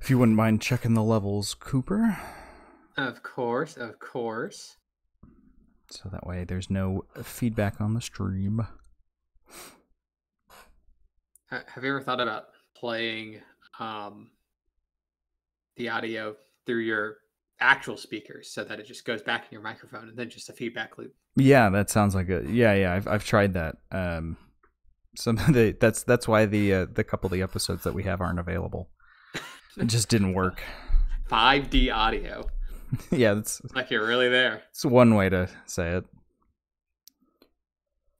If you wouldn't mind checking the levels, Cooper. Of course, of course. So that way there's no feedback on the stream. Have you ever thought about playing the audio through your actual speakers so that it just goes back in your microphone and then just a feedback loop? Yeah, that sounds like a yeah. I've tried that. Some of the that's why the couple of the episodes that we have aren't available. It just didn't work. 5D audio. Yeah, that's like you're really there. It's one way to say it.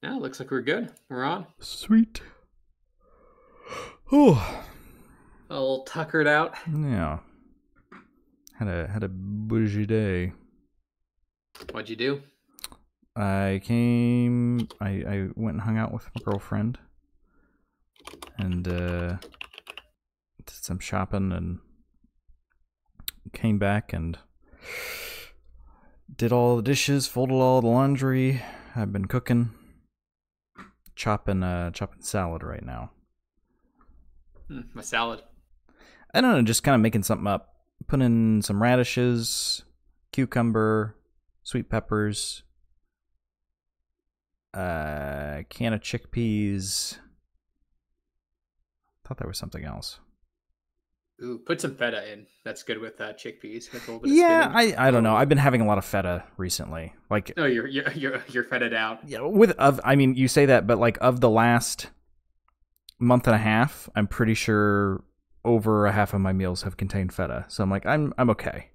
Yeah, looks like we're good. We're on. Sweet. Oh, a little tuckered out. Yeah. Had a bougie day. What'd you do? I went and hung out with my girlfriend and did some shopping and came back and did all the dishes, folded all the laundry. I've been cooking, chopping salad right now. My salad. I don't know, just kind of making something up. Put in some radishes, cucumber, sweet peppers, can of chickpeas. Thought there was something else. Ooh, put some feta in. That's good with chickpeas. With a little bit of spinach. I don't know. I've been having a lot of feta recently. Like, no, you're feta'd out. Yeah, I mean, you say that, but like of the last month and a half, I'm pretty sure over a half of my meals have contained feta. So I'm like, I'm okay.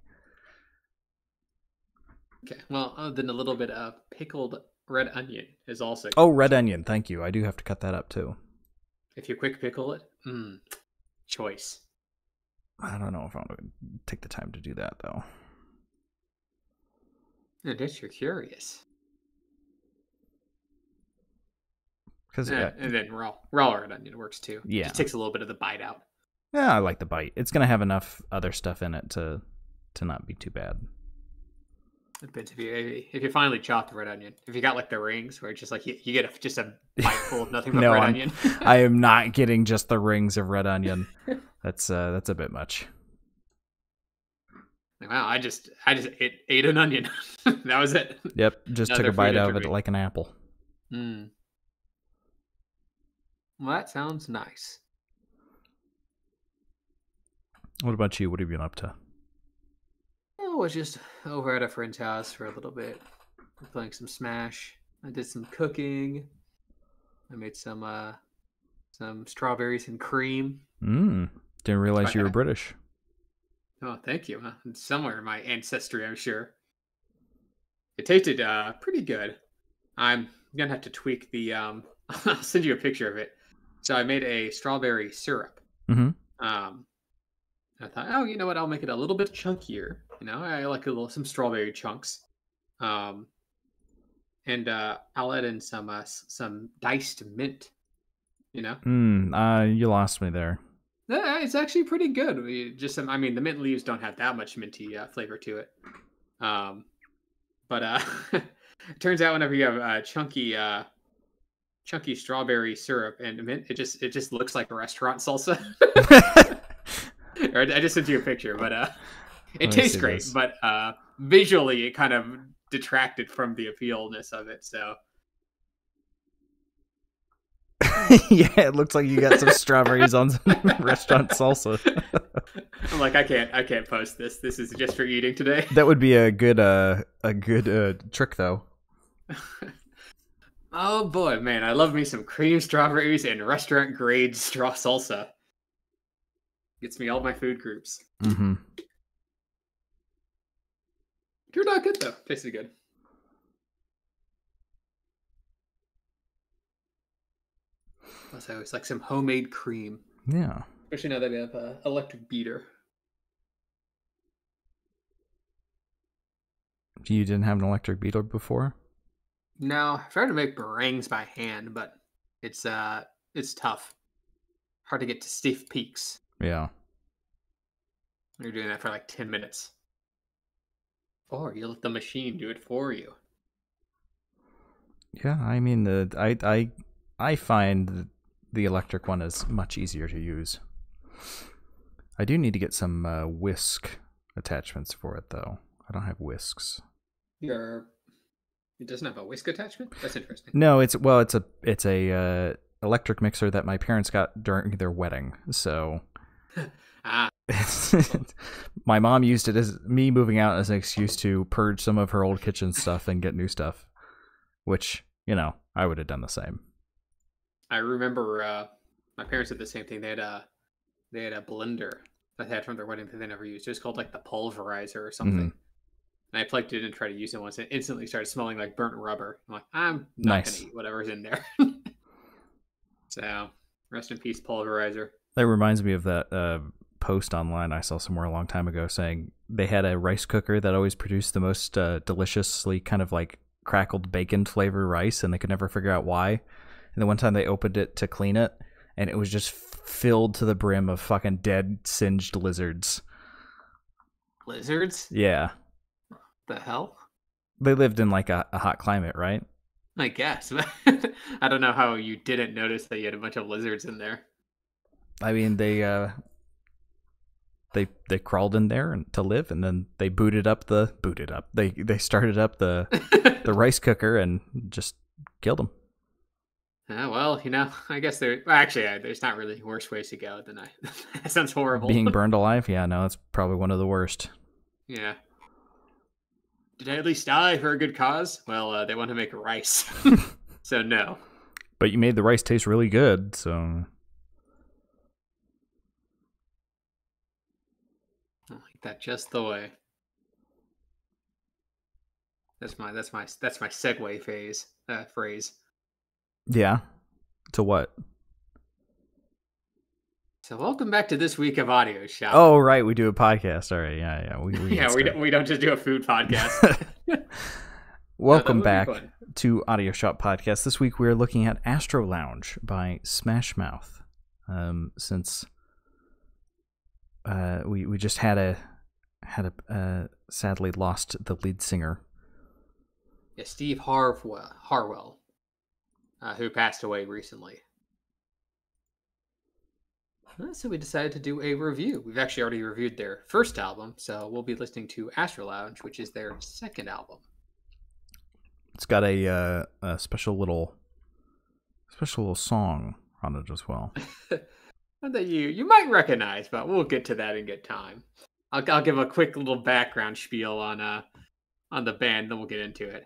Okay. Well, then a little bit of pickled red onion is also good. Oh, red onion. Thank you. I do have to cut that up too. If you quick pickle it, choice. I don't know if I'm going to take the time to do that though. I guess you're curious. Because and then raw red onion works too. Yeah, it just takes a little bit of the bite out. Yeah, I like the bite. It's gonna have enough other stuff in it to not be too bad. It depends if you finally chop the red onion. If you got like the rings where it's just like you get just a bite full of nothing but red onion. I am not getting just the rings of red onion. That's a bit much. Wow, I just ate an onion. That was it. Yep, just took a bite out of it like an apple. Well, that sounds nice. What about you? What have you been up to? I was just over at a friend's house for a little bit, playing some Smash. I did some cooking. I made some strawberries and cream. Didn't realize you were British. Oh, thank you. Somewhere in my ancestry, I'm sure. It tasted pretty good. I'm gonna have to tweak the. I'll send you a picture of it. So I made a strawberry syrup. I thought, oh, you know what? I'll make it a little bit chunkier. You know, I like some strawberry chunks. And I'll add in some diced mint. You know. You lost me there. Yeah, it's actually pretty good. I mean, the mint leaves don't have that much minty flavor to it. But it turns out whenever you have chunky strawberry syrup and mint, it just looks like a restaurant salsa. I just sent you a picture, but it tastes great. This. But visually, it kind of detracted from the appealness of it. So. Yeah, it looks like you got some strawberries on some restaurant salsa. I'm like, I can't post this. This is just for eating today. That would be a good trick, though. Oh boy, man, I love me some cream strawberries and restaurant grade straw salsa. Gets me all my food groups. Mm-hmm. You're not good though. Tasted good. Also, it's like some homemade cream. Yeah. Especially now that we have an electric beater. You didn't have an electric beater before? No, I've tried to make meringues by hand, but it's tough. Hard to get to stiff peaks. Yeah. You're doing that for like 10 minutes. Or you let the machine do it for you. Yeah, I mean, I find the electric one is much easier to use. I do need to get some whisk attachments for it, though. I don't have whisks. It doesn't have a whisk attachment? That's interesting. No, it's a electric mixer that my parents got during their wedding. So my mom used it as me moving out as an excuse to purge some of her old kitchen stuff and get new stuff, which, I would have done the same. I remember my parents did the same thing. They had a blender that they had from their wedding that they never used. It was called like the pulverizer or something. And I plugged it in and tried to use it once. It instantly started smelling like burnt rubber. I'm like, I'm not going to eat whatever's in there. So, rest in peace, pulverizer. That reminds me of that post online I saw somewhere a long time ago saying they had a rice cooker that always produced the most deliciously kind of like crackled bacon flavor rice, and they could never figure out why. And then one time they opened it to clean it, and it was just filled to the brim of fucking dead, singed lizards. Lizards? Yeah. The hell? They lived in like a hot climate, right? I guess. I don't know how you didn't notice that you had a bunch of lizards in there. I mean, they crawled in there to live, and then they They started up the the rice cooker and just killed them. Well, I guess there's not really worse ways to go than that sounds horrible. Being burned alive? Yeah, no, that's probably one of the worst. Yeah. Did I at least die for a good cause? Well, they want to make rice. So no. But you made the rice taste really good, so... I like that just the way. That's my segue phrase. Yeah. To what? So welcome back to this week of Audio Shop. Oh, right, we do a podcast. All right, yeah. We don't just do a food podcast. Welcome back to Audio Shop Podcast. This week we are looking at Astro Lounge by Smash Mouth. Since we just had a sadly lost the lead singer. Yeah, Steve Harwell, who passed away recently. So we decided to do a review. We've actually already reviewed their first album, so we'll be listening to Astro Lounge, which is their second album. It's got a special little song on it as well. That you might recognize, but we'll get to that in good time. I'll give a quick little background spiel on the band, then we'll get into it.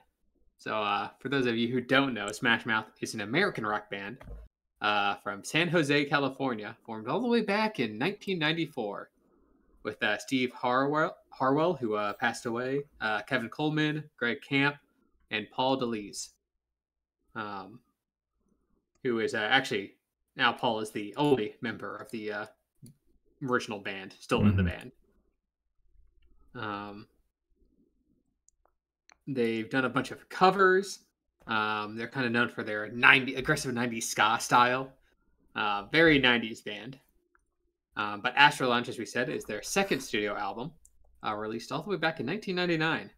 So for those of you who don't know, Smash Mouth is an American rock band from San Jose, California, formed all the way back in 1994 with Steve Harwell, who passed away, Kevin Coleman, Greg Camp, and Paul DeLees, who is actually, now Paul is the only member of the original band, still in the band. They've done a bunch of covers. They're kind of known for their aggressive 90s ska style. Very 90s band. But Astro Lounge, as we said, is their second studio album, released all the way back in 1999.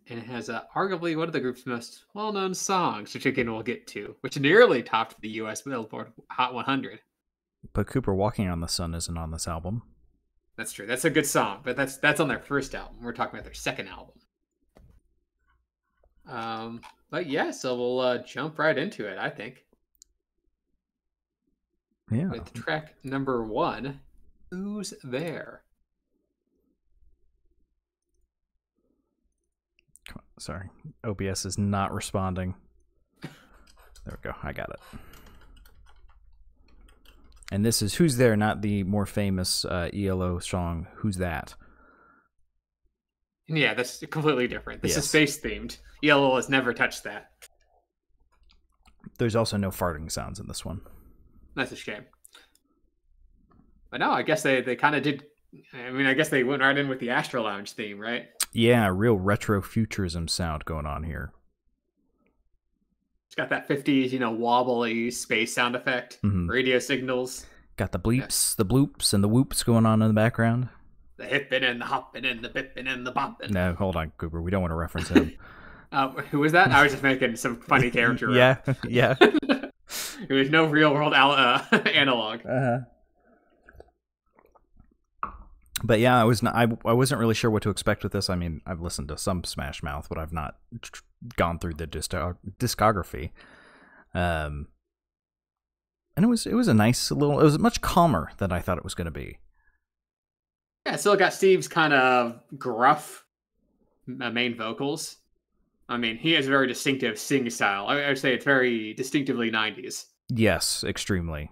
And it has arguably one of the group's most well-known songs, which again we'll get to, which nearly topped the U.S. Billboard Hot 100. But Cooper Walking on the Sun isn't on this album. That's true. That's a good song, but that's on their first album. We're talking about their second album. But yeah, so we'll jump right into it, I think. Yeah. With track number 1, Who's There? Sorry, OBS is not responding. There we go, I got it. And this is Who's There, not the more famous ELO song, Who's That? Yeah, that's completely different. This is space-themed. ELO has never touched that. There's also no farting sounds in this one. That's a shame. But no, I guess they kind of did... I mean, I guess they went right in with the Astro Lounge theme, right? Yeah, real retro futurism sound going on here. It's got that 50s, wobbly space sound effect, radio signals. Got the bleeps, the bloops, and the whoops going on in the background. The hippin' and the hoppin' and the bippin' and the boppin'. No, hold on, Cooper. We don't want to reference him. Who was that? I was just making some funny character. Yeah. It was no real world analog. Uh-huh. But yeah, I wasn't really sure what to expect with this. I mean, I've listened to some Smash Mouth, but I've not gone through the discography. And it was a nice little. It was much calmer than I thought it was going to be. Yeah, still got Steve's kind of gruff main vocals. I mean, he has a very distinctive sing style. I would say it's very distinctively 90s. Yes, extremely.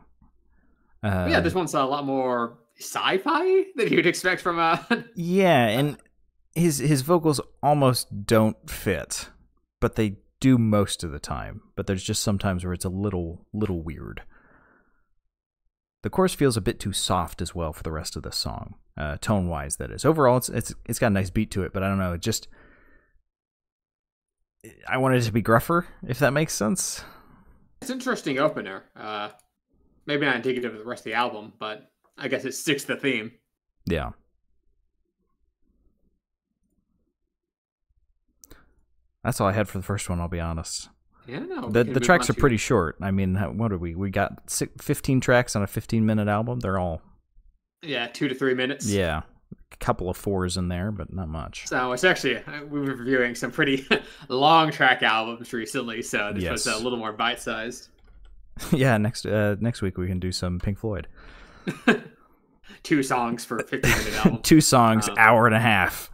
Yeah, this one's a lot more sci-fi than you'd expect from a... Yeah, and his vocals almost don't fit, but they do most of the time. But there's just sometimes where it's a little weird. The chorus feels a bit too soft as well for the rest of the song, tone-wise, that is. Overall, it's got a nice beat to it, but I don't know, it just... I wanted it to be gruffer, if that makes sense. It's an interesting opener. Maybe not indicative of the rest of the album, but I guess it sticks to the theme. Yeah. That's all I had for the first one, I'll be honest. Yeah, no. The tracks are pretty short. I mean, what are we? We got 15 tracks on a 15-minute album. They're all... Yeah, 2 to 3 minutes. Yeah. A couple of 4s in there, but not much. So it's actually, we were reviewing some pretty long track albums recently, so this was a little more bite-sized. Yeah, next week we can do some Pink Floyd. 2 songs for a 15-minute album. 2 songs, hour and a half.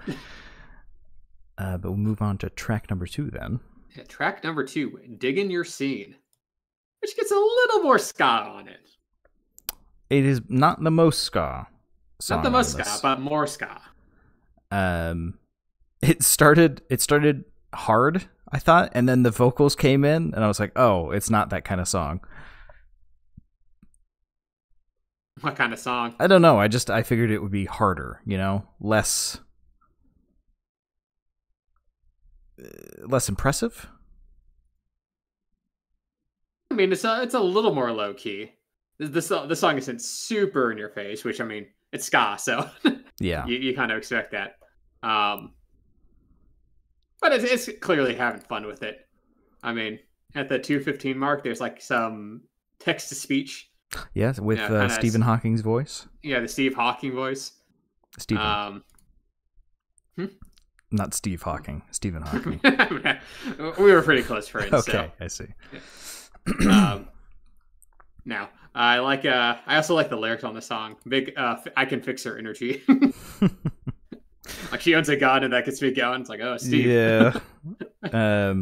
But we'll move on to track number 2 then. Yeah, track number 2, Diggin' Your Scene, which gets a little more ska on it. It is not the most ska song. Not the most ska, but more ska. It started hard, I thought, and then the vocals came in, and I was like, oh, it's not that kind of song. What kind of song? I don't know. I figured it would be harder, less impressive. I mean, it's a little more low key. The song isn't super in your face, which, I mean, it's ska, so yeah, you kind of expect that. But it's clearly having fun with it. I mean, at the 2:15 mark, there's like some text to speech. Yeah, with Stephen Hawking's voice. Yeah, the Steve Hawking voice. Stephen. Not Steve Hawking. Stephen Hawking. We were pretty close friends. Okay, so. I see. Now, I also like the lyrics on the song. Big, I can fix her energy. Like she owns a gun and that gets me going. It's like, oh, Steve. Yeah.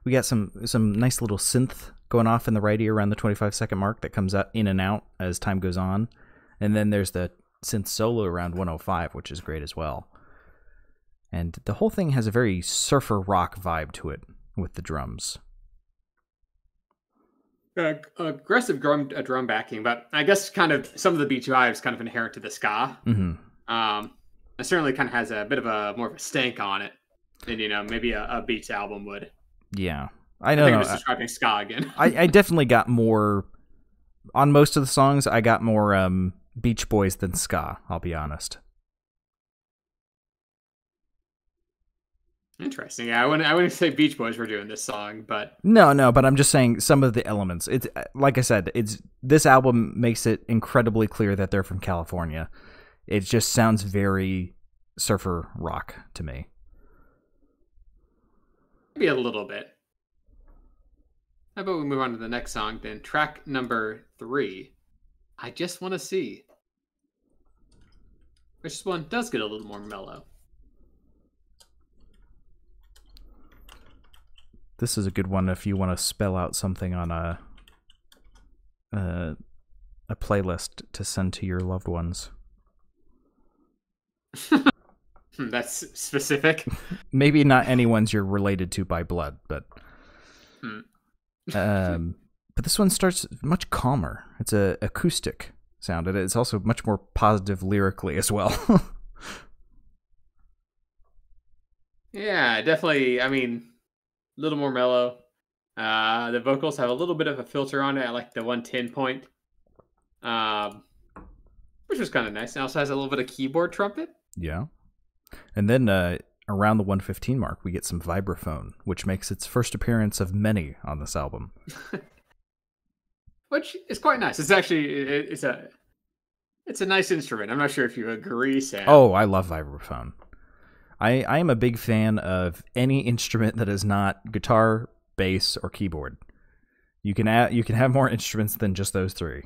We got some nice little synth going off in the right ear around the 25-second mark that comes out in and out as time goes on. And then there's the synth solo around 105, which is great as well. And the whole thing has a very surfer rock vibe to it with the drums. Aggressive drum backing, but I guess kind of some of the beat vibes kind of inherent to the ska. Mm-hmm. It certainly kind of has a bit of more of a stank on it than maybe a Beats album would. Yeah, I think I'm just describing ska again. I definitely got more on most of the songs. I got more Beach Boys than ska. I'll be honest. Interesting. Yeah, I wouldn't say Beach Boys were doing this song, but no. But I'm just saying some of the elements. It's like I said. This album makes it incredibly clear that they're from California. It just sounds very surfer rock to me. Maybe a little bit. How about we move on to the next song then? Track number 3, I Just Want to See. Which one does get a little more mellow. This is a good one if you want to spell out something on a playlist to send to your loved ones. That's specific. Maybe not anyone's you're related to by blood, but but this one starts much calmer. It's a acoustic sound, and it's also much more positive lyrically as well. Yeah, definitely. I mean, a little more mellow. The vocals have a little bit of a filter on it. I like the 110 point, which was kind of nice. It also has a little bit of keyboard trumpet. Yeah. And then around the 115 mark, we get some vibraphone, which makes its first appearance of many on this album. which is quite nice. It's actually it's a nice instrument. I'm not sure if you agree, Sam. Oh, I love vibraphone. I am a big fan of any instrument that is not guitar, bass, or keyboard. You can have more instruments than just those three.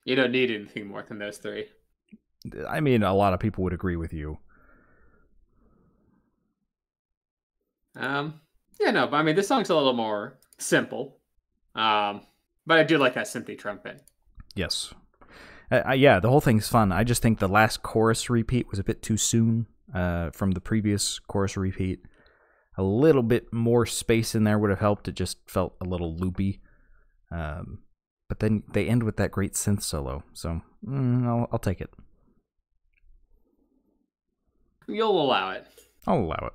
You don't need anything more than those three. I mean, a lot of people would agree with you. Yeah, no, but I mean, this song's a little more simple. But I do like that synthy trumpet. Yes. Yeah, the whole thing's fun. I just think the last chorus repeat was a bit too soon from the previous chorus repeat. A little bit more space in there would have helped. It just felt a little loopy. But then they end with that great synth solo, so I'll take it. You'll allow it. I'll allow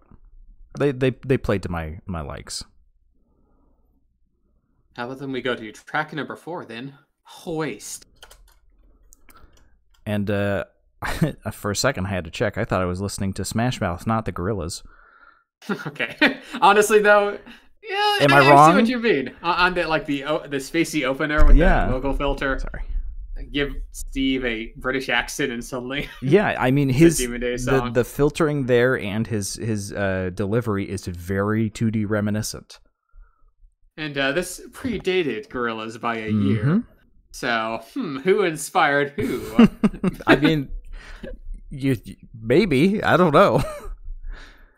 it. They played to my likes. How about then we go to track number 4 then? Hoist. And for a second I had to check. I thought I was listening to Smash Mouth, not the Gorillaz. Okay. Honestly though, yeah, am I wrong? I see what you mean. On the spacey opener with the vocal filter. Sorry. Give Steve a British accent and suddenly. Yeah, I mean the the filtering there and his delivery is very 2D reminiscent. And this predated Gorillaz by a year. So, who inspired who? I mean, you maybe, I don't know.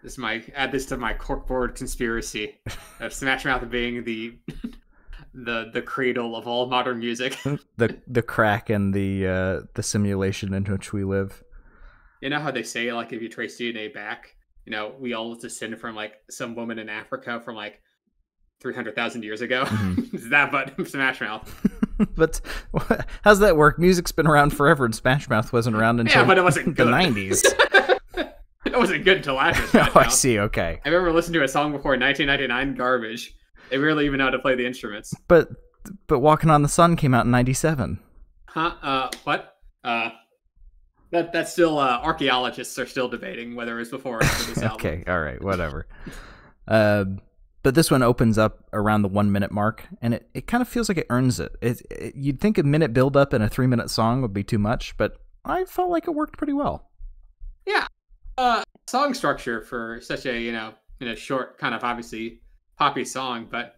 This might add this to my corkboard conspiracy of Smash Mouth being the cradle of all modern music. the crack and the simulation in which we live. You know how they say, like, if you trace DNA back, you know, we all descend from like some woman in Africa from like 300,000 years ago. Is that but Smash Mouth? But how's that work? Music's been around forever, and Smash Mouth wasn't around until but it wasn't the good. 90s. It wasn't good until after Smash Mouth. I see, okay. I remember listening to a song before 1999, garbage. They barely even know how to play the instruments. But Walking on the Sun came out in 97. Huh? What? That's still, archaeologists are still debating whether it was before or after this album. Okay, alright, whatever. But this one opens up around the 1 minute mark, and it kind of feels like it earns it. You'd think a minute build up in a 3 minute song would be too much, but I felt like it worked pretty well. Yeah. Song structure for such a, short, kind of obviously poppy song, but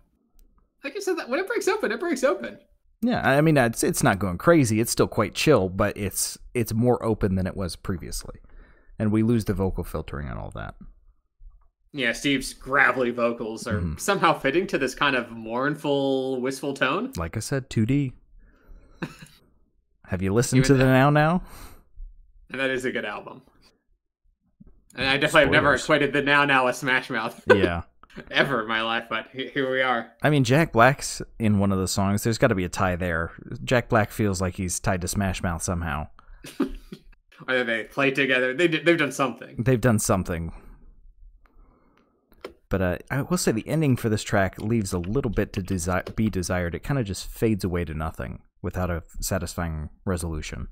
like I said, that when it breaks open, it breaks open. Yeah, I mean, it's not going crazy. It's still quite chill, but it's more open than it was previously. And we lose the vocal filtering and all that. Yeah, Steve's gravelly vocals are somehow fitting to this kind of mournful, wistful tone. Like I said, 2D. Have you listened to the Now? And that is a good album. And I definitely have never equated the Now with Smash Mouth. Yeah. Ever in my life, but here we are. I mean, Jack Black's in one of the songs. There's got to be a tie there. Jack Black feels like he's tied to Smash Mouth somehow. Or they play together. They've done something. They've done something. But I will say the ending for this track leaves a little bit to be desired. It kind of just fades away to nothing without a satisfying resolution.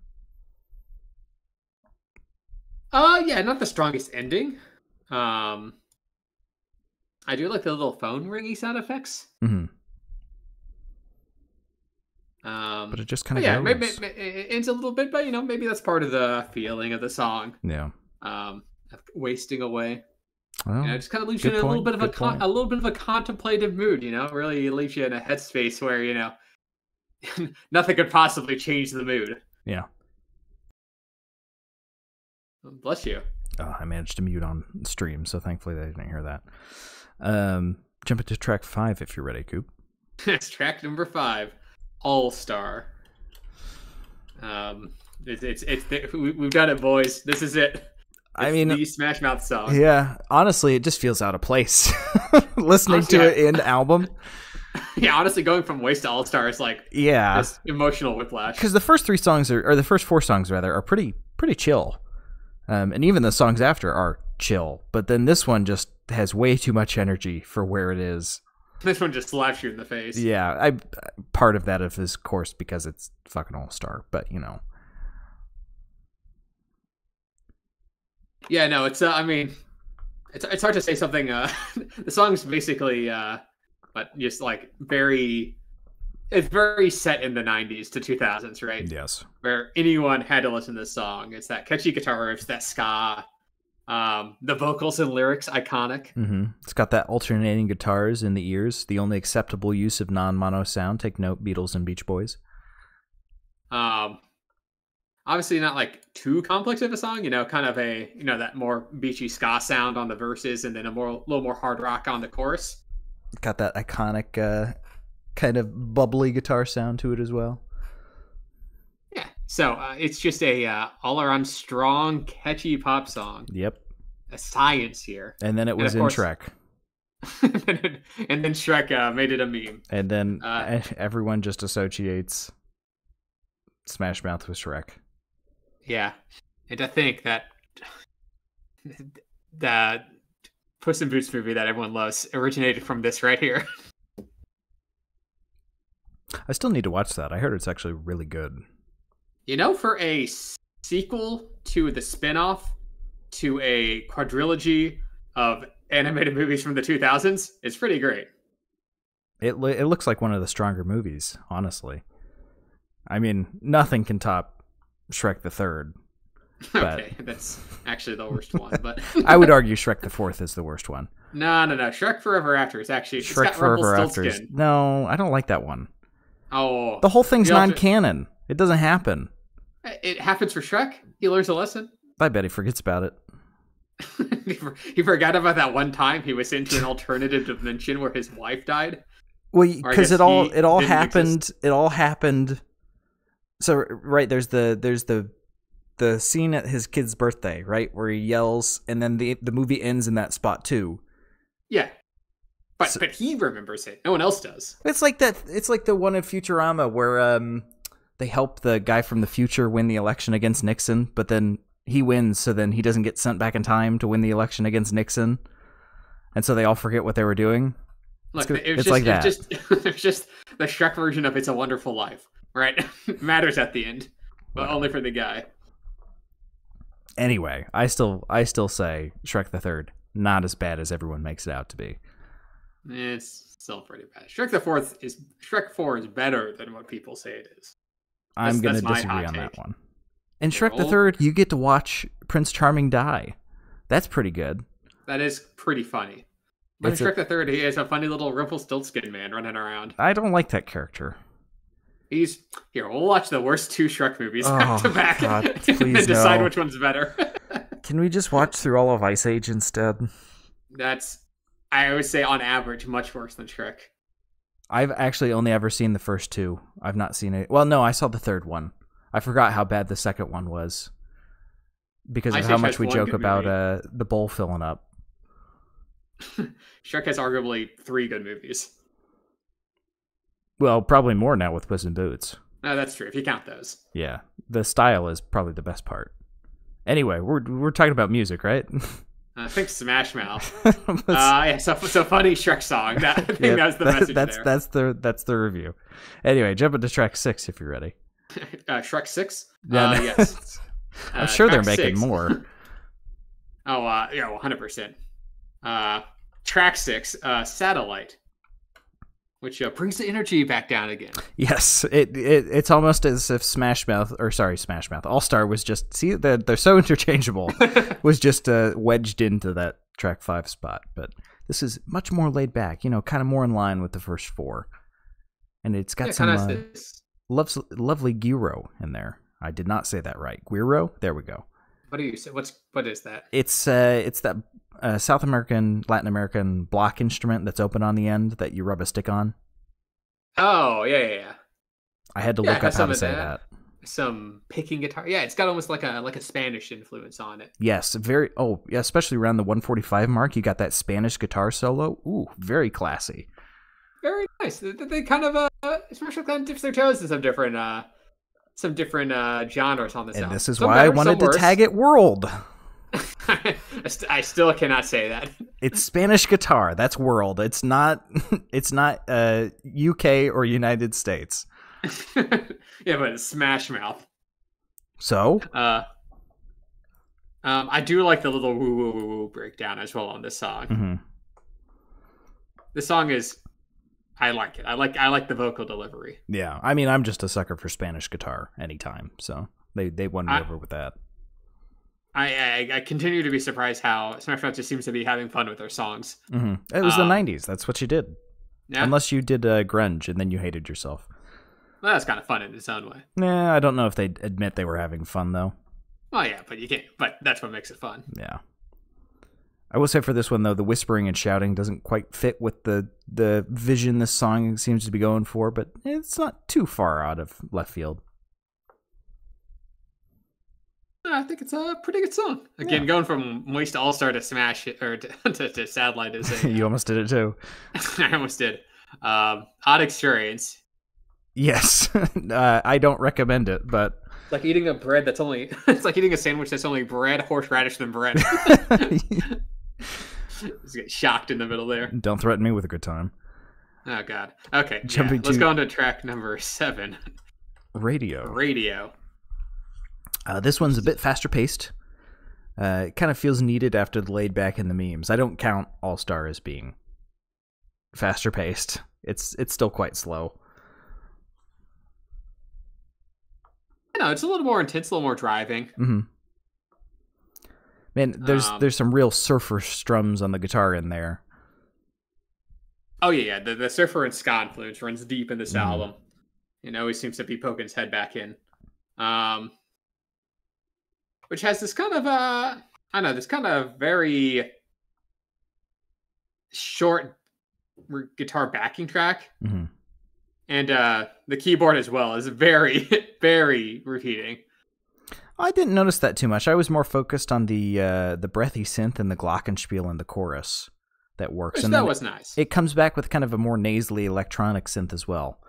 Yeah, not the strongest ending. I do like the little phone ringy sound effects. But it just kind of goes. Maybe it ends a little bit, but maybe that's part of the feeling of the song. Yeah. Wasting away. Well, it just kind of leaves you in a little bit of a contemplative mood. Really leaves you in a headspace where nothing could possibly change the mood. Yeah. Bless you. I managed to mute on stream, so thankfully they didn't hear that. Jump into track 5 if you're ready, Coop. It's track number 5, All Star. We've done it, boys. This is it. It's the Smash Mouth song. Yeah, honestly, it just feels out of place listening to it in album. Yeah, honestly, going from Waste to All Star is like this emotional whiplash. Because the first 3 songs or the first 4 songs rather, are pretty chill. And even the songs after are chill, but then this one just has way too much energy for where it is. This one just slaps you in the face. Yeah, part of that is, of course, because it's fucking All Star, but Yeah, no, it's it's hard to say something. The song's basically but just like very, it's very set in the 90s to 2000s, right? Yes. Where anyone had to listen to this song. It's that catchy guitar riffs, that ska, the vocals and lyrics, iconic. Mm-hmm. It's got that alternating guitars in the ears, the only acceptable use of non-mono sound. Take note, Beatles and Beach Boys. Obviously not like too complex of a song, kind of a, that more beachy ska sound on the verses and then a little more hard rock on the chorus. Got that iconic kind of bubbly guitar sound to it as well. Yeah. So it's just a all-around strong, catchy pop song. Yep. A science here. And then it was in Shrek. And then Shrek made it a meme. And then everyone just associates Smash Mouth with Shrek. Yeah. And to think that the Puss in Boots movie that everyone loves originated from this right here. I still need to watch that. I heard it's actually really good. For a sequel to the spin-off to a quadrilogy of animated movies from the 2000s, it's pretty great. It looks like one of the stronger movies, honestly. I mean, nothing can top Shrek the Third. Okay, that's actually the worst one. But I would argue Shrek the Fourth is the worst one. No. Shrek Forever After is actually Shrek Forever After. No, I don't like that one. Oh, the whole thing's non-canon. It doesn't happen. It happens for Shrek. He learns a lesson. I bet he forgets about it. He forgot about that one time he was into an alternative dimension where his wife died. Well, because it all happened. Exist. It all happened. So right there's the scene at his kid's birthday, right, where he yells, and then the movie ends in that spot too. Yeah. But he remembers it. No one else does. It's like that. It's like the one in Futurama where they help the guy from the future win the election against Nixon, but then he wins, so then he doesn't get sent back in time to win the election against Nixon, and so they all forget what they were doing. Look, it's like that. It's just the Shrek version of "It's a Wonderful Life," right? It matters at the end, but only for the guy. Anyway, I still say Shrek the Third not as bad as everyone makes it out to be. It's still pretty bad. Shrek 4 is better than what people say it is. I'm going to disagree on that one. In Shrek the Third, you get to watch Prince Charming die. That's pretty good. That is pretty funny. But in Shrek the Third, he is a funny little Rumpelstiltskin man running around. I don't like that character. Here, we'll watch the worst two Shrek movies back to back God, and then decide which one's better. Can we just watch through all of Ice Age instead? I would say, on average, much worse than Shrek. I've actually only ever seen the first two. I've not seen it. Well, no, I saw the third one. I forgot how bad the second one was because of how much we joke about the bowl filling up. Shrek has arguably 3 good movies. Well, probably more now with Puss in Boots. No, that's true, if you count those. Yeah, the style is probably the best part. Anyway, we're talking about music, right? I think Smash Mouth. Yeah, so funny Shrek song. I think that's the message there. That's the review. Anyway, jump into track 6 if you're ready. Shrek 6? Yes. I'm sure they're making more. Oh, yeah, 100%. Track 6, Satellite, which brings the energy back down again. Yes, it's almost as if Smash Mouth, All Star was just, see, they're so interchangeable, was just wedged into that track 5 spot. But this is much more laid back, kind of more in line with the first 4. And it's got some lovely gyro in there. I did not say that right. Gyro? There we go. What do you say? What is that? It's that South American, Latin American block instrument that's open on the end that you rub a stick on. Oh, yeah. I had to look up how to say that. Some picking guitar. Yeah, it's got almost like a Spanish influence on it. Yes, especially around the 145 mark, you got that Spanish guitar solo. Ooh, very classy. Very nice. They kind of especially kind of dips their toes in some different genres on this album. And this is why I wanted to tag it world. I still cannot say that. It's Spanish guitar. That's world. It's not UK or United States. Yeah, but it's Smash Mouth. So? I do like the little woo woo woo woo breakdown as well on this song. Mm-hmm. This song is I like it. I like the vocal delivery. Yeah, I mean, I'm just a sucker for Spanish guitar anytime, so they won me over with that. I continue to be surprised how Smash Mouth just seems to be having fun with their songs. Mm-hmm. It was the 90s. That's what you did. Yeah? Unless you did grunge and then you hated yourself. Well, that's kind of fun in its own way. Nah, I don't know if they'd admit they were having fun, though. Well, yeah, but you can't. But that's what makes it fun. Yeah. I will say for this one, though, the whispering and shouting doesn't quite fit with the vision this song seems to be going for, but it's not too far out of left field. I think it's a pretty good song. Again, going from Moist All-Star to Smash, or to Satellite is You almost did it, too. I almost did. Odd experience. Yes. I don't recommend it, but... It's like eating a bread that's only... It's like eating a sandwich that's only bread, horseradish, than bread. Just get shocked in the middle there. Don't threaten me with a good time. Oh, God. Okay, let's go on to track number 7. Radio. This one's a bit faster paced. It kind of feels needed after the laid back in the memes. I don't count All Star as being faster paced. It's still quite slow. No, it's a little more intense, a little more driving. Mm-hmm. Man, there's some real surfer strums on the guitar in there. Oh yeah. The surfer and ska influence runs deep in this album. It always seems to be poking his head back in. Which has this kind of this kind of very short guitar backing track. Mm-hmm. And the keyboard as well is very, very repeating. I didn't notice that too much. I was more focused on the breathy synth and the glockenspiel in the chorus that works. And that was nice. It comes back with kind of a more nasally electronic synth as well.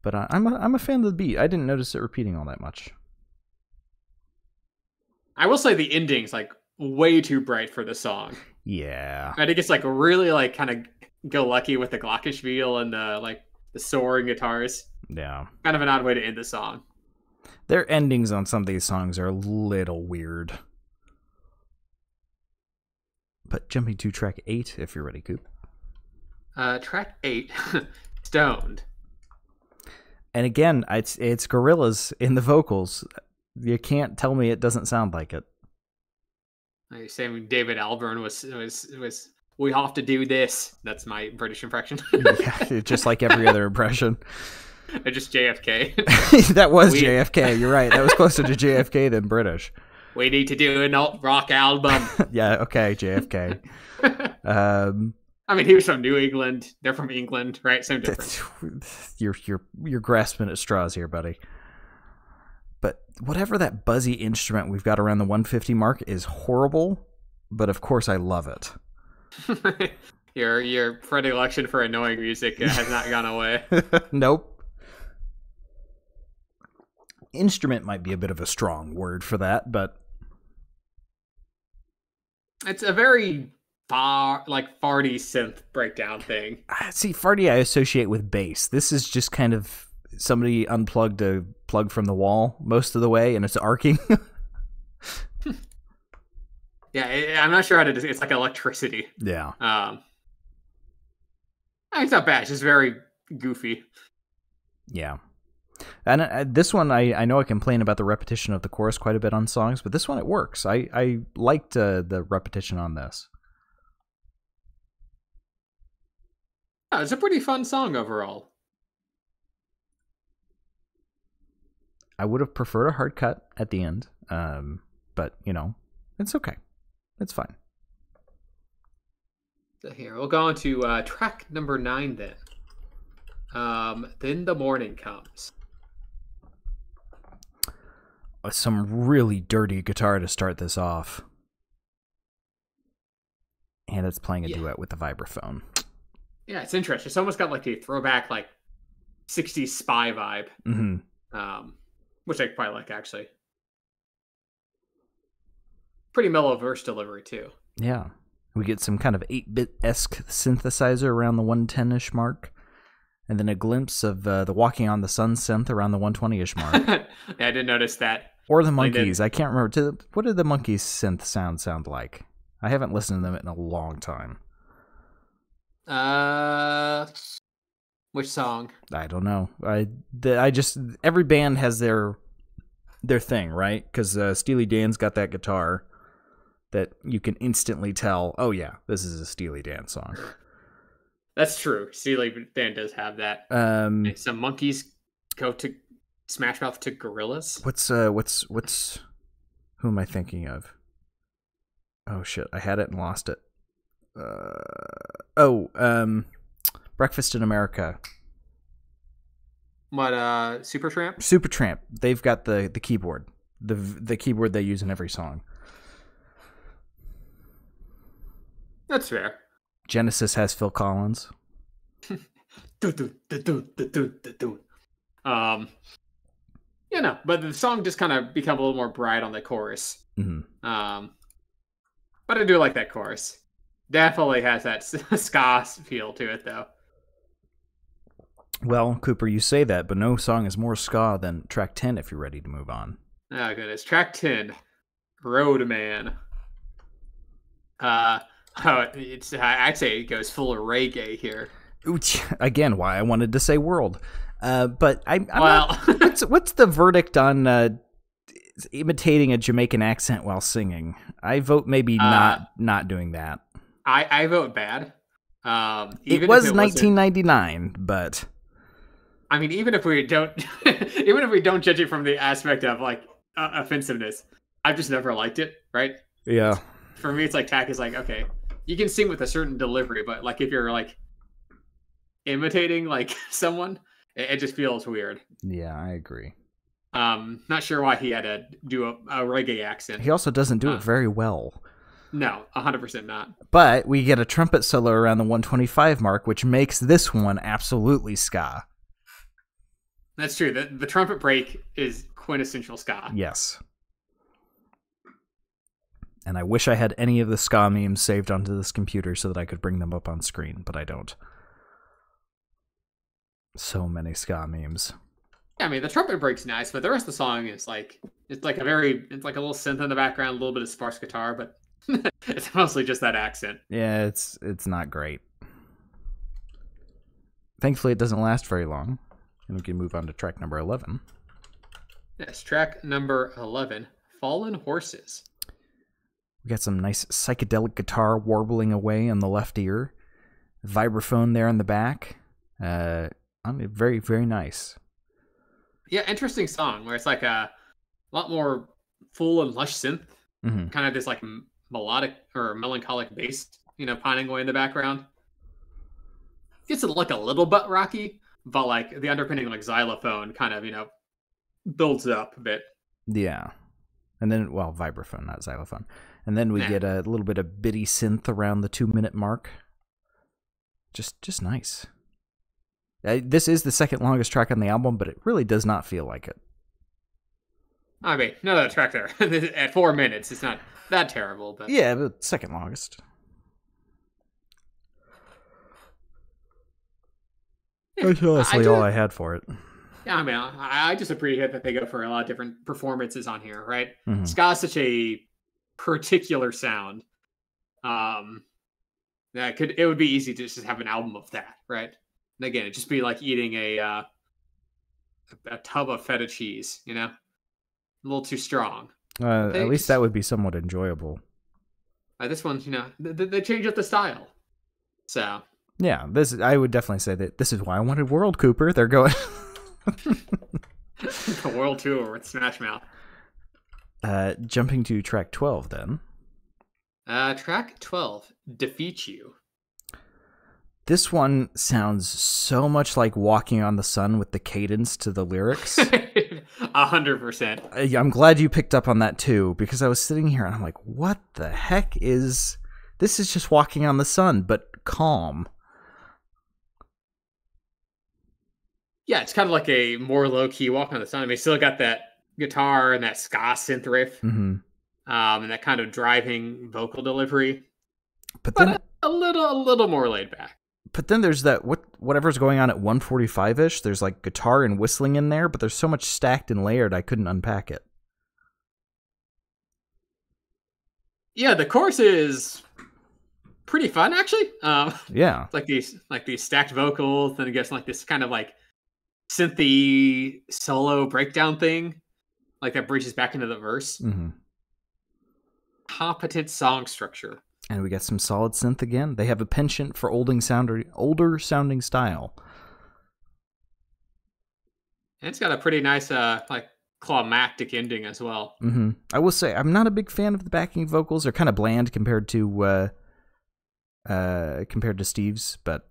But I'm a fan of the beat. I didn't notice it repeating all that much. I will say the ending's like way too bright for the song. Yeah. I think it's like really like kind of go lucky with the glockenspiel and the soaring guitars. Yeah. Kind of an odd way to end the song. Their endings on some of these songs are a little weird. But jumping to track 8, if you're ready, Coop. Track 8, Stoned. And again, it's Gorillaz in the vocals. You can't tell me it doesn't sound like it. You're saying David Albarn was we have to do this. That's my British impression. Yeah, just like every other impression. Just JFK. That was JFK. You're right. That was closer to JFK than British. We need to do an alt rock album. Yeah. Okay. JFK. I mean, he was from New England. They're from England, right? Same difference. You're grasping at straws here, buddy. But whatever that buzzy instrument we've got around the 150 mark is horrible. But of course, I love it. Your predilection for annoying music has not gone away. Nope. Instrument might be a bit of a strong word for that, but it's a very farty synth breakdown thing. See, farty I associate with bass. This is just kind of somebody unplugged a plug from the wall most of the way, and it's arcing. Yeah, I'm not sure how to. It's like electricity. Yeah. It's not bad. It's just very goofy. Yeah. And this one, I know I complain about the repetition of the chorus quite a bit on songs, but this one it works. I liked the repetition on this. Yeah, it's a pretty fun song overall. I would have preferred a hard cut at the end, but it's okay. It's fine. So here, we'll go on to track number 9 then. Then the Morning Comes. Some really dirty guitar to start this off. And it's playing a duet with the vibraphone. Yeah, it's interesting. It's almost got like a throwback, like 60s spy vibe. Mm-hmm. Which I quite like, actually. Pretty mellow verse delivery, too. Yeah. We get some kind of 8-bit-esque synthesizer around the 110-ish mark. And then a glimpse of the Walking on the Sun synth around the 120-ish mark. Yeah, I didn't notice that. Or the Monkees. I can't remember. What did the Monkees synth sound like? I haven't listened to them in a long time. Which song? I don't know. I just every band has their thing, right? Because Steely Dan's got that guitar that you can instantly tell. Oh yeah, this is a Steely Dan song. That's true. Steely Dan does have that. Some monkeys go to Smash Mouth to gorillas. What's who am I thinking of? Oh shit, I had it and lost it. Breakfast in America. What, Supertramp? Supertramp. They've got the keyboard. The keyboard they use in every song. That's fair. Genesis has Phil Collins. But the song just kind of become a little more bright on the chorus. Mm-hmm. But I do like that chorus. Definitely has that ska feel to it, though. Well, Cooper, you say that, but no song is more ska than track 10 if you're ready to move on. Oh, goodness. Track 10, Roadman. I'd say it goes full of reggae here. Again, why I wanted to say world. But I'm not, what's the verdict on imitating a Jamaican accent while singing? I vote maybe not doing that. I vote bad. It was 1999, but I mean, even if we don't judge it from the aspect of like offensiveness, I've just never liked it. Right? Yeah. For me, it's like tack is like, okay, you can sing with a certain delivery, but like if you're like imitating like someone, it just feels weird. Yeah, I agree. Not sure why he had to do a reggae accent. He also doesn't do it very well. No, 100% not. But we get a trumpet solo around the 125 mark, which makes this one absolutely ska. That's true. The trumpet break is quintessential ska. Yes. And I wish I had any of the ska memes saved onto this computer so that I could bring them up on screen, but I don't. So many ska memes. Yeah, I mean, the trumpet break's nice, but the rest of the song is like, it's like a little synth in the background, a little bit of sparse guitar, but it's mostly just that accent. Yeah, it's not great. Thankfully, it doesn't last very long. And we can move on to track number 11. Yes, track number 11, Fallen Horses. We got some nice psychedelic guitar warbling away on the left ear. Vibraphone there in the back. Very, very nice. Yeah, interesting song where it's like a lot more full and lush synth. Mm-hmm. Kind of this like melodic or melancholic bass, pining away in the background. Gets to look a little bit rocky, but like the underpinning like xylophone kind of, builds it up a bit. Yeah. And then, well, vibraphone, not xylophone. And then we get a little bit of bitty synth around the 2-minute mark. Just nice. This is the second longest track on the album, but it really does not feel like it. I mean, no track there. At 4 minutes, it's not that terrible. But yeah, but second longest. That's honestly all I had for it. Yeah, I mean, I just appreciate that they go for a lot of different performances on here, right? Mm-hmm. Ska's such a particular sound. It would be easy to just have an album of that, right? And again, it'd just be like eating a tub of feta cheese, a little too strong. At least that would be somewhat enjoyable. This one, they change up the style. So yeah, I would definitely say that this is why I wanted World Cooper. They're going the world tour with Smash Mouth. Jumping to track 12 then. Track 12, Defeat You. This one sounds so much like Walking on the Sun with the cadence to the lyrics. 100%. I'm glad you picked up on that too, because I was sitting here and I'm like, what the heck is... This is just Walking on the Sun, but calm. Yeah, it's kind of like a more low-key Walk on the Sun. I mean, still got that guitar and that ska synth riff. Mm-hmm. And that kind of driving vocal delivery. But then a little more laid back. But then there's that whatever's going on at 145-ish. There's like guitar and whistling in there, but there's so much stacked and layered I couldn't unpack it. Yeah, the chorus is pretty fun actually. Yeah. Like these stacked vocals, then it gets like this kind of like synthy solo breakdown thing, like that bridges back into the verse. Mm-hmm. Competent song structure. And we get some solid synth again. They have a penchant for older sounding style. And it's got a pretty nice like climactic ending as well. Mm-hmm. I will say I'm not a big fan of the backing vocals. They're kind of bland compared to Steve's, but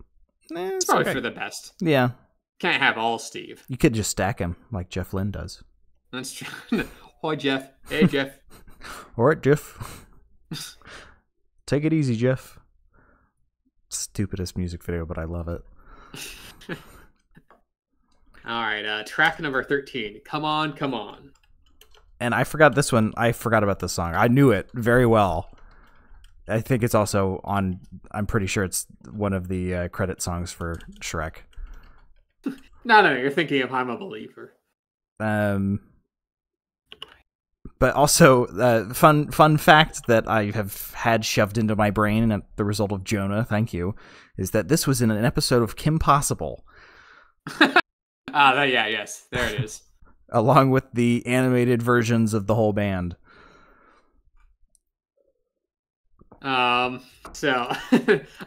it's probably okay. For the best. Yeah. Can't have all Steve. You could just stack him like Jeff Lynne does. That's true. Hi, Jeff. Hey, Jeff. All right, Jeff. Take it easy, Jeff. Stupidest music video, but I love it. All right, track number 13. Come on, come on. And I forgot this one. I forgot about this song. I knew it very well. I think it's also on. I'm pretty sure it's one of the credit songs for Shrek. No, you're thinking of "I'm a Believer." But also, fun fact that I have had shoved into my brain at the result of Jonah, thank you, is that this was in an episode of Kim Possible. Yes, there it is. Along with the animated versions of the whole band. So,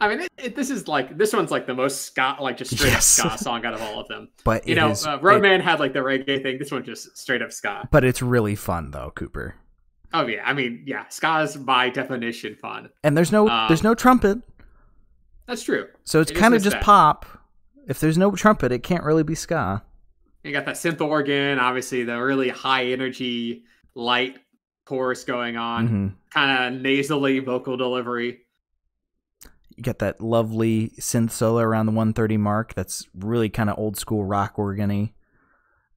I mean, this one's like the most ska, like just straight up ska song out of all of them. But Roadman had like the reggae thing. This one just straight up ska. But it's really fun though, Cooper. Oh yeah, I mean, yeah, ska is by definition fun. And there's no trumpet. That's true. So it's kind of just pop. If there's no trumpet, it can't really be ska. You got that synth organ, obviously the really high energy, light chorus going on, kind of nasally vocal delivery. You get that lovely synth solo around the 130 mark. That's really kind of old school rock organ-y.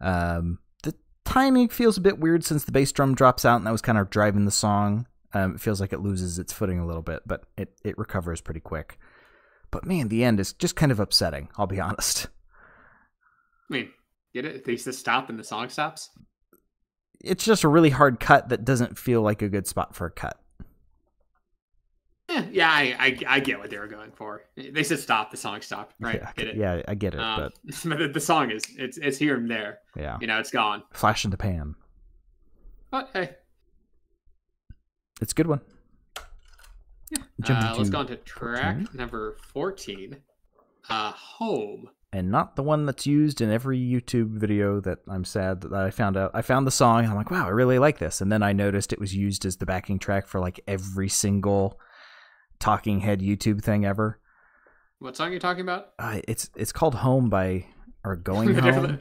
The timing feels a bit weird since the bass drum drops out, and that was kind of driving the song. It feels like it loses its footing a little bit, but it recovers pretty quick. But man, the end is just kind of upsetting, I'll be honest. I mean, get it? They just stop and the song stops? It's just a really hard cut that doesn't feel like a good spot for a cut. Yeah, I get what they were going for. They said stop, the song stopped, right? Yeah, get it? Yeah, I get it. But the song it's here and there. Yeah, it's gone. Flash in the pan. But hey, it's a good one. Yeah. Let's go on to track number 14. Home. And not the one that's used in every YouTube video that I'm sad that I found out. I found the song and I'm like, wow, I really like this. And then I noticed it was used as the backing track for like every single Talking Head YouTube thing ever. What song are you talking about? It's called Home or Going Home.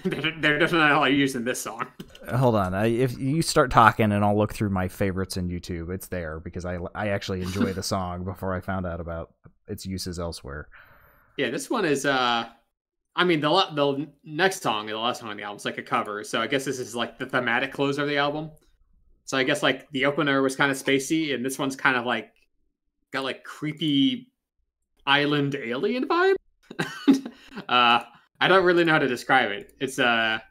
They're definitely not using this song. Hold on. If you start talking and I'll look through my favorites in YouTube, it's there because I actually enjoy the song before I found out about its uses elsewhere. Yeah, this one is, I mean, the next song, the last song on the album is like a cover. So I guess this is like the thematic closer of the album. So I guess like the opener was kind of spacey and this one's kind of like, got like creepy island alien vibe. I don't really know how to describe it. It's like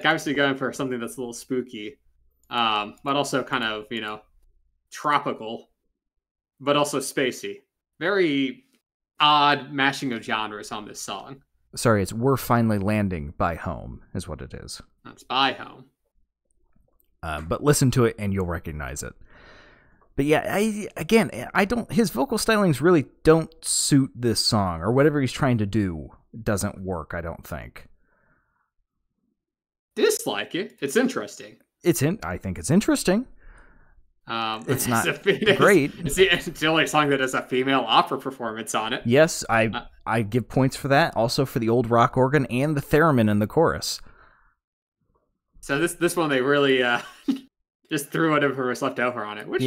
obviously going for something that's a little spooky, but also kind of, tropical, but also spacey. Very odd mashing of genres on this song. Sorry, it's We're Finally Landing by Home is what it is. That's by Home. But listen to it and you'll recognize it. But yeah, his vocal stylings really don't suit this song, or whatever he's trying to do doesn't work, I don't think. Dislike it. It's interesting. I think it's interesting. It's not great. It's the only song that has a female opera performance on it. Yes, I give points for that. Also for the old rock organ and the theremin in the chorus. So this one they really just threw whatever was left over on it, which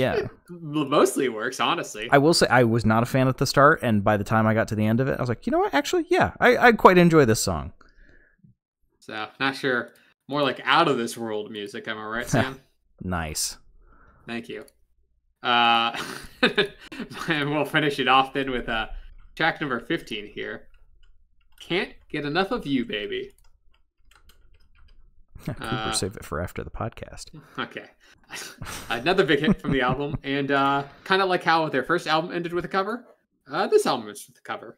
mostly works, honestly. I will say I was not a fan at the start, and by the time I got to the end of it, I was like, you know what? Actually, yeah, I quite enjoy this song. So, not sure. More like out of this world music, am I right, Sam? Nice. Thank you. And we'll finish it off then with track number 15 here. Can't Get Enough of You, Baby. Cooper, save it for after the podcast. Okay. Another big hit from the album, and kind of like how their first album ended with a cover, this album is with a cover.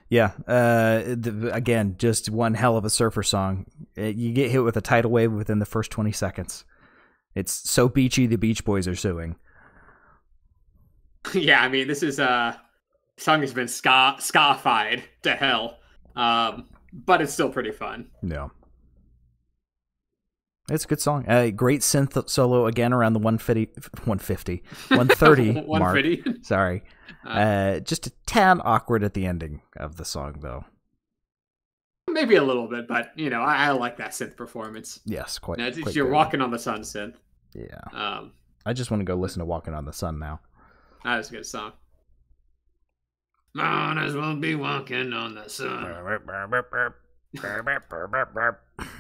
Yeah. Again, just one hell of a surfer song. You get hit with a tidal wave within the first 20 seconds. It's so beachy, the Beach Boys are suing. Yeah, I mean, this is song has been ska-fied to hell, but it's still pretty fun. Yeah. It's a good song. Great synth solo again around the 130 mark. Sorry. Just a tad awkward at the ending of the song, though. Maybe a little bit, but, you know, I like that synth performance. Yes, quite. It's quite your good. Walking on the Sun synth. Yeah. I just want to go listen to Walking on the Sun now. That is a good song. Might as well be walking on the sun.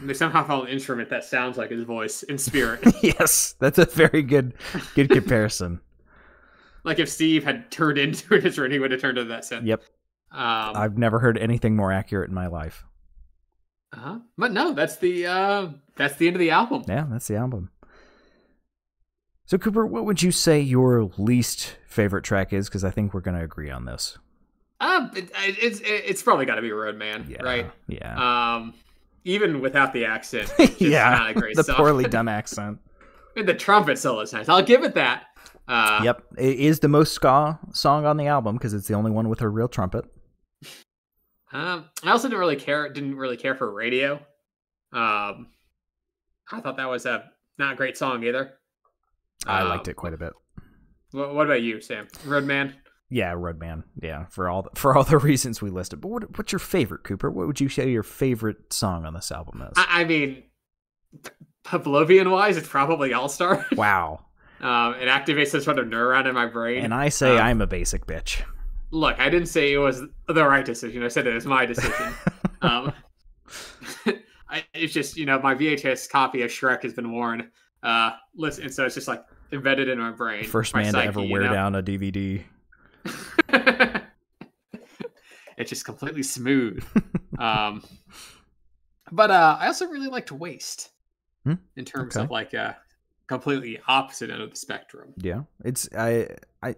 They somehow found an instrument that sounds like his voice in spirit. Yes, that's a very good comparison. Like if Steve had turned into an instrument, he would have turned into that synth. Yep. I've never heard anything more accurate in my life. But no, that's the end of the album. Yeah, that's the album. So Cooper, what would you say your least favorite track is? Because I think we're going to agree on this. It's probably got to be Roadman, right? Yeah. Even without the accent, it's not a great the song. poorly done accent. And the trumpet solo is nice. I'll give it that. Yep, it is the most ska song on the album because it's the only one with a real trumpet. I also didn't really care for Radio. I thought that was a not a great song either. I liked it quite a bit. What about you, Sam? Roadman? Yeah, Roadman. Yeah, for all the reasons we listed. But what's your favorite, Cooper? What would you say your favorite song on this album is? I mean, Pavlovian-wise, it's probably All-Star. Wow. It activates some sort of neuron in my brain. And I say I'm a basic bitch. Look, I didn't say it was the right decision. I said it was my decision. It's just, you know, my VHS copy of Shrek has been worn. Listen, so it's just like embedded in my brain. First my man psyche, to ever wear down a DVD. It's just completely smooth. But I also really liked Waste in terms of like a completely opposite end of the spectrum. Yeah, it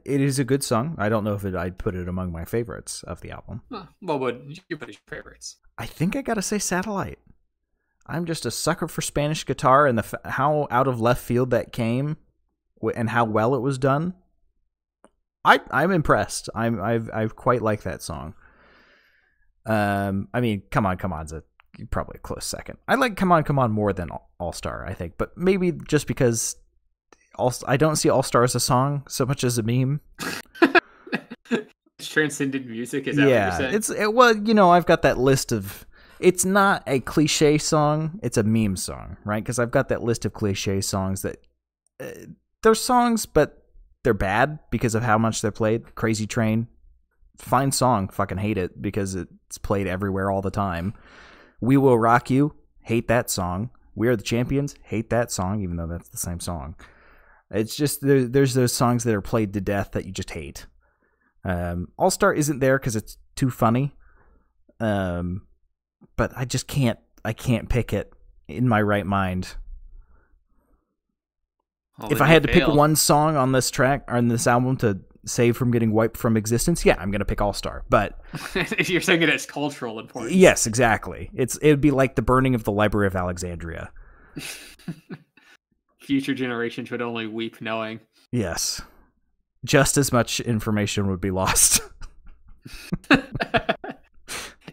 is a good song. I don't know if I'd put it among my favorites of the album. What would you put as your favorites? I think I gotta say Satellite. I'm just a sucker for Spanish guitar and how out of left field that came and how well it was done. I'm impressed. I've quite like that song. I mean, Come On's probably a close second. I like Come On more than All Star, I think, but maybe just because I don't see All Star as a song so much as a meme. It's transcendent music, is that what you're saying? Well, you know, I've got that list of. It's not a cliche song; it's a meme song, right? Because I've got that list of cliche songs that they're songs, but they're bad because of how much they're played. Crazy Train, fine song, fucking hate it because it's played everywhere all the time. We Will Rock You, hate that song. We Are the Champions, hate that song, even though that's the same song. It's just there's those songs that are played to death that you just hate. All Star isn't there because it's too funny. But I just can't pick it in my right mind. If I had to pick one song on this track or on this album to save from getting wiped from existence, yeah, I'm going to pick All Star. But you're saying it as cultural importance. Yes, exactly. It'd be like the burning of the Library of Alexandria. Future generations would only weep knowing. Yes. Just as much information would be lost.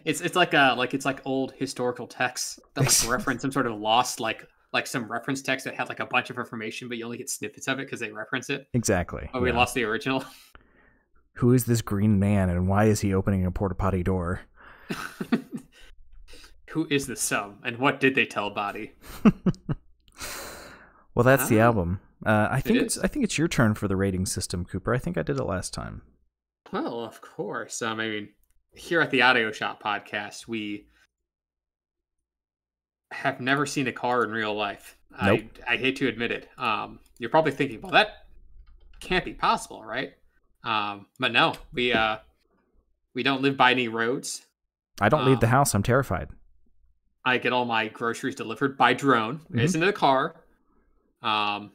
It's like old historical texts that like reference some sort of lost like some reference text that had like a bunch of information, but you only get snippets of it because they reference it. Exactly. Oh, we lost the original. Who is this green man and why is he opening a porta potty door? Who is the sum and what did they tell Body? Well, that's the album. I think it's your turn for the rating system, Cooper. I think I did it last time. Well, of course. I mean, here at the Audio Shop podcast, we have never seen a car in real life. Nope. I hate to admit it. You're probably thinking, well, that can't be possible, right? But no, we don't live by any roads. I don't leave the house. I'm terrified. I get all my groceries delivered by drone. It's in the car. Um,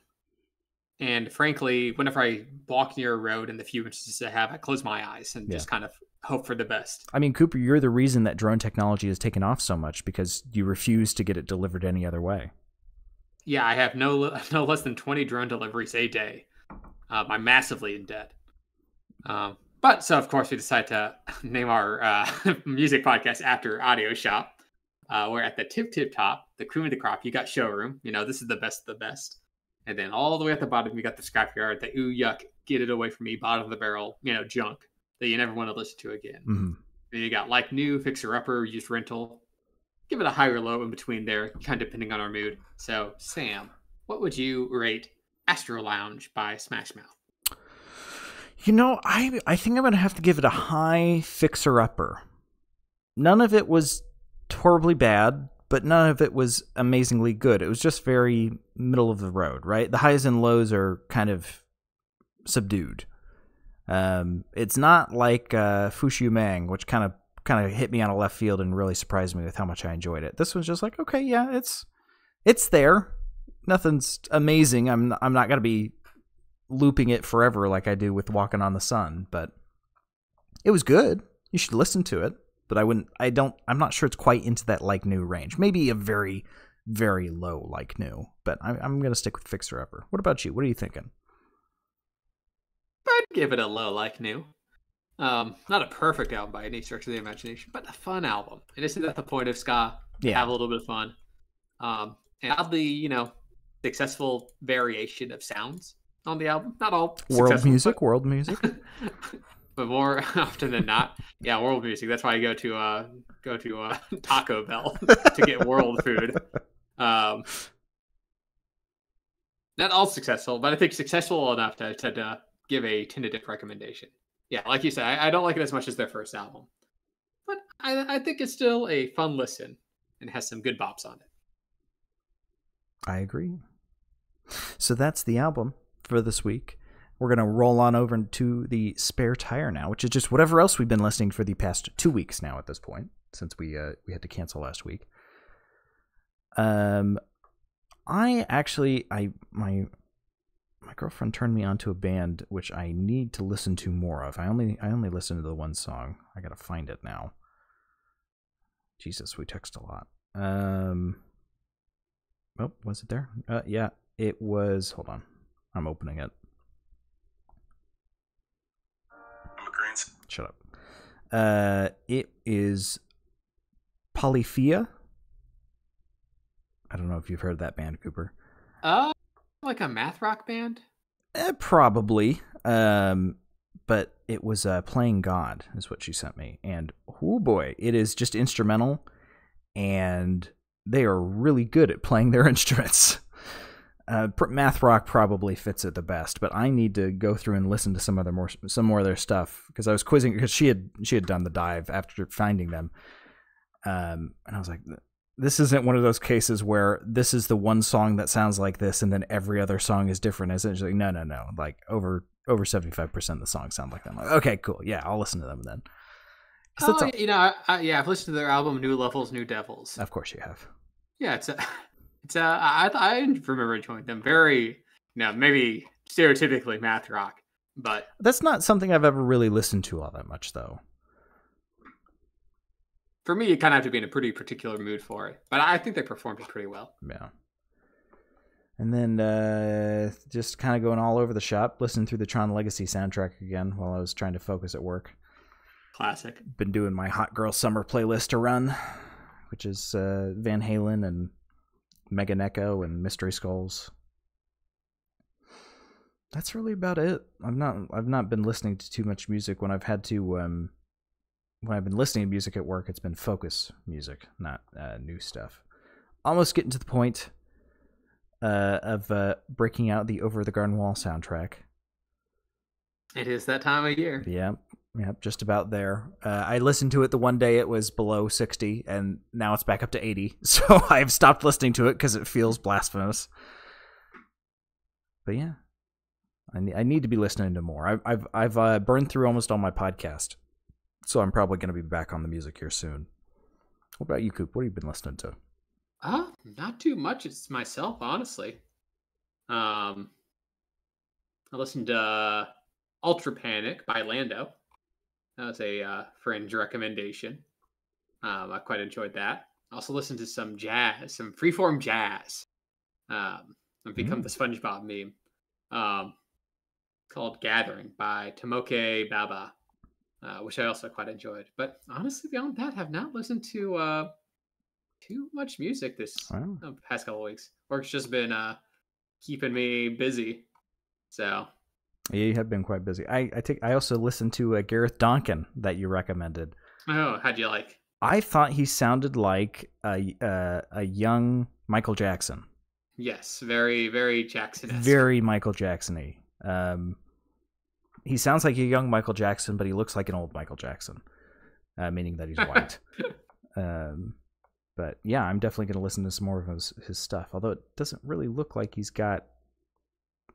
and frankly, whenever I walk near a road in the few instances I have, I close my eyes and just kind of hope for the best. I mean, Cooper, you're the reason that drone technology has taken off so much because you refuse to get it delivered any other way. Yeah, I have no less than 20 drone deliveries a day. I'm massively in debt. But so, of course, we decided to name our music podcast after Audio Shop. We're at the tip top, the cream of the crop. You got showroom. This is the best of the best. And then all the way at the bottom, you got the scrapyard, the ooh, yuck, get it away from me, bottom of the barrel, junk that you never want to listen to again. Then you got like new, fixer-upper, used rental. Give it a high or low in between there, kind of depending on our mood. So, Sam, what would you rate Astro Lounge by Smash Mouth? I think I'm going to have to give it a high fixer-upper. None of it was horribly bad, but none of it was amazingly good. It was just very middle of the road, right? The highs and lows are kind of subdued. It's not like Fushu Mang, which kind of hit me on a left field and really surprised me with how much I enjoyed it. This was just like, okay, yeah, it's there. Nothing's amazing. I'm not going to be looping it forever like I do with Walking on the Sun, but it was good. You should listen to it. But I'm not sure it's quite into that like new range. Maybe a very, very low like new. But I'm going to stick with Fixer Upper. What about you? What are you thinking? I'd give it a low like new. Not a perfect album by any stretch of the imagination, but a fun album. It isn't at the point of ska. Have a little bit of fun. And oddly, successful variation of sounds on the album. Not all world music. But more often than not, world music. That's why I go to Taco Bell to get world food. Not all successful, but I think successful enough to give a tentative recommendation. Yeah, like you said, I don't like it as much as their first album, but I think it's still a fun listen and has some good bops on it. I agree. So that's the album for this week. We're going to roll on over to the spare tire now, which is just whatever else we've been listening for the past 2 weeks now at this point, since we had to cancel last week. My girlfriend turned me onto a band which I need to listen to more of. I only listened to the one song. I got to find it now. Jesus, we text a lot. Oh, was it there? Yeah, it was. Hold on. I'm opening it. Shut up. It is Polyphia. I don't know if you've heard that band, Cooper. Like a math rock band? Probably. But it was Playing God is what she sent me. And, oh boy, it is just instrumental. And they are really good at playing their instruments. Math rock probably fits it the best, but I need to go through and listen to some more of their stuff because I was quizzing because she had done the dive after finding them, and I was like, this isn't one of those cases where this is the one song that sounds like this and then every other song is different. Is it? She's like, no, like over 75% of the songs sound like them. Like, okay, cool, yeah, I'll listen to them then. I've listened to their album New Levels, New Devils. Of course you have. Yeah, I remember enjoying them. Very, maybe stereotypically math rock, but that's not something I've ever really listened to all that much, though. For me, you kind of have to be in a pretty particular mood for it, but I think they performed it pretty well. Yeah. And then just kind of going all over the shop, listening through the Tron Legacy soundtrack again while I was trying to focus at work. Classic. Been doing my Hot Girl Summer playlist to run, which is Van Halen and Megan Echo and Mystery Skulls. That's really about it. I've not been listening to too much music when I've had to. When I've been listening to music at work, it's been focus music, not new stuff. Almost getting to the point of breaking out the Over the Garden Wall soundtrack. It is that time of year. Yep, just about there. I listened to it the one day it was below 60, and now it's back up to 80. So I've stopped listening to it because it feels blasphemous. But yeah, I need to be listening to more. I've burned through almost all my podcast, so I'm probably going to be back on the music here soon. What about you, Coop? What have you been listening to? Not too much. It's myself, honestly. Um, I listened to Ultra Panic by Lando. That was a friend's recommendation. I quite enjoyed that. I also listened to some jazz, some freeform jazz. I've become the SpongeBob meme. Called Gathering by Tomoke Baba, which I also quite enjoyed. But honestly, beyond that, have not listened to too much music this past couple of weeks. Work's just been keeping me busy. So yeah, you have been quite busy. I also listened to Gareth Donkin that you recommended. Oh, how'd you like? I thought he sounded like a young Michael Jackson. Yes, very, very Jackson-esque. Very Michael Jackson-y. He sounds like a young Michael Jackson, but he looks like an old Michael Jackson, meaning that he's white. But yeah, I'm definitely going to listen to some more of his stuff. Although it doesn't really look like he's got.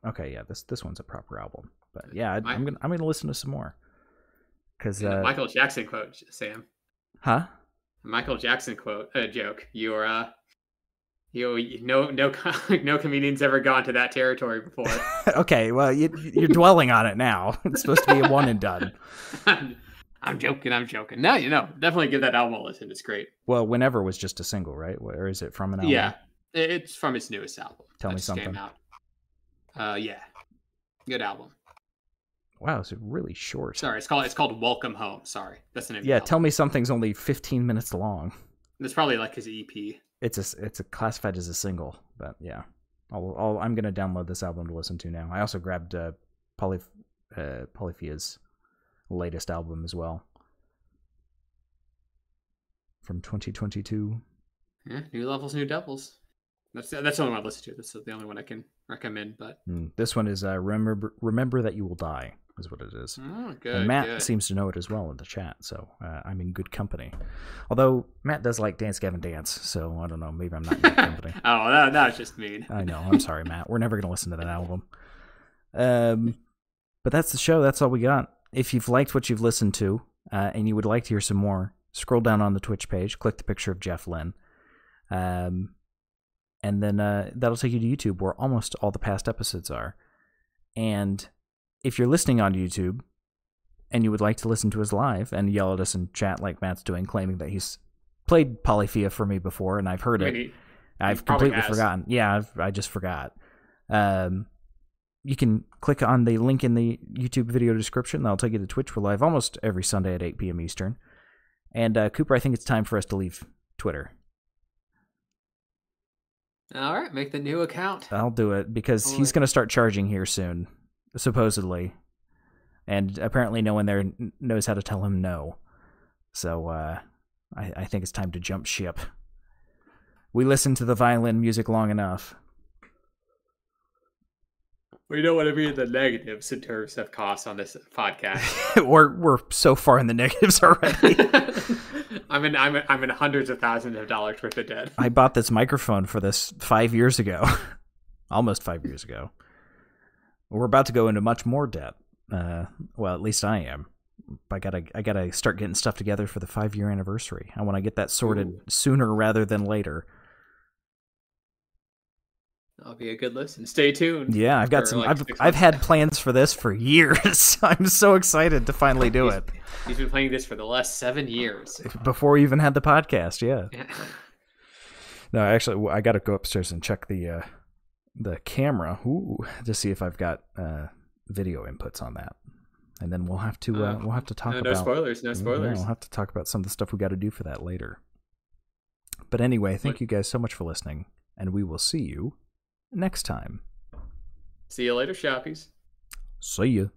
Okay, yeah, this one's a proper album. But yeah, I'm gonna listen to some more. Because Michael Jackson quote, Sam. Huh? Michael Jackson quote joke. You're no comedian's ever gone to that territory before. Okay, well you're dwelling on it now. It's supposed to be a one and done. I'm joking. No, definitely give that album a listen. It's great. Well, Whenever was just a single, right? Or is it from an album? Yeah, it's from his newest album. Tell me something. Came out. Yeah, good album. Wow, it's really short. Sorry, it's called Welcome Home. Sorry, that's the name. Yeah, of the Tell Me Something's only 15 minutes long. It's probably like his EP. It's classified as a single, but yeah, I'm gonna download this album to listen to now. I also grabbed Polyphia's latest album as well from 2022. Yeah, New Levels, New Devils. That's the only one I listen to. That's the only one I can recommend. But this one is Remember That You Will Die is what it is. Oh, good. And Matt good. seems to know it as well in the chat, so I'm in good company. Although Matt does like Dance Gavin Dance, so I don't know. Maybe I'm not in good company. Oh, that was just mean. I know. I'm sorry, Matt. We're never going to listen to that album. But that's the show. That's all we got. If you've liked what you've listened to and you would like to hear some more, scroll down on the Twitch page, click the picture of Jeff Lynne. And then that'll take you to YouTube where almost all the past episodes are. And if you're listening on YouTube and you would like to listen to us live and yell at us in chat like Matt's doing, claiming that he's played Polyphia for me before and I've heard it. I've completely forgotten. Yeah, I just forgot. You can click on the link in the YouTube video description. That'll take you to Twitch. We're live almost every Sunday at 8 p.m. Eastern. And Cooper, I think it's time for us to leave Twitter. All right, make the new account. I'll do it because he's going to start charging here soon, supposedly. And apparently no one there knows how to tell him no. So I think it's time to jump ship. We listened to the violin music long enough. We don't want to be in the negatives in terms of costs on this podcast. We're so far in the negatives already. I'm in hundreds of thousands of dollars worth of debt. I bought this microphone for this 5 years ago. Almost 5 years ago. We're about to go into much more debt. Well, at least I am. I gotta start getting stuff together for the 5-year anniversary. I want to get that sorted sooner rather than later. That'll be a good listen. Stay tuned. Yeah, I've got some. I've had plans for this for years. I'm so excited to finally do it. He's been playing this for the last 7 years. Before we even had the podcast, yeah. No, actually, I got to go upstairs and check the camera to see if I've got video inputs on that, and then we'll have to talk about. No spoilers. No spoilers. We'll have to talk about some of the stuff we got to do for that later. But anyway, thank you guys so much for listening, and we will see you next time. See you later, Shoppies. See you.